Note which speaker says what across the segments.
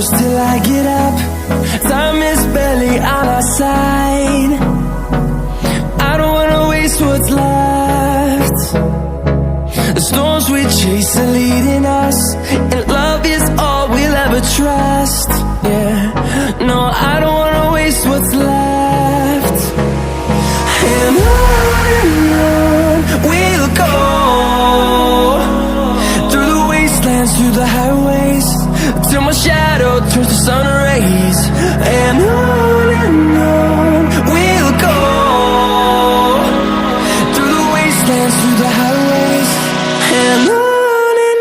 Speaker 1: close till I get up. Time is barely on our side. I don't wanna waste what's left. The storms we chase are leading us, and love is all we'll ever trust. Yeah, no, I don't wanna waste what's left. And on we'll go, through the wastelands, through the highways, till my shadow turns to sun rays. And on we'll go, through the wastelands, through the highways, and on we'll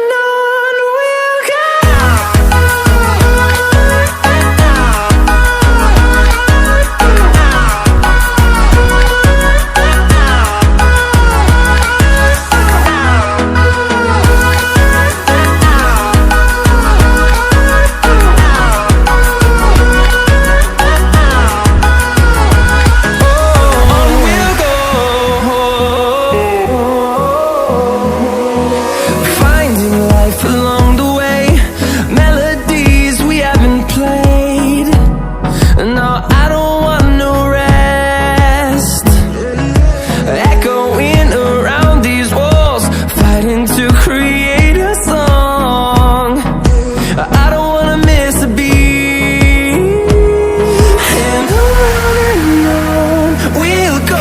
Speaker 1: go.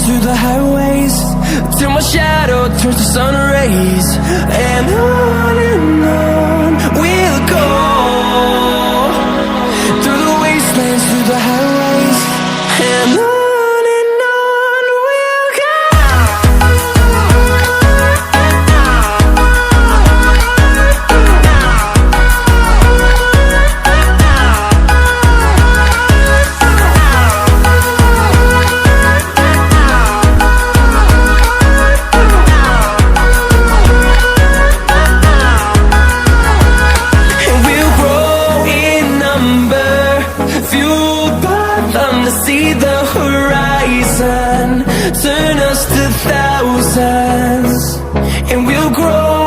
Speaker 1: Through the highways, till my shadow turns to sun rays. And on we'll go, through the wastelands, through the highways, and on we'll go. See the horizon turn us to thousands, and we'll grow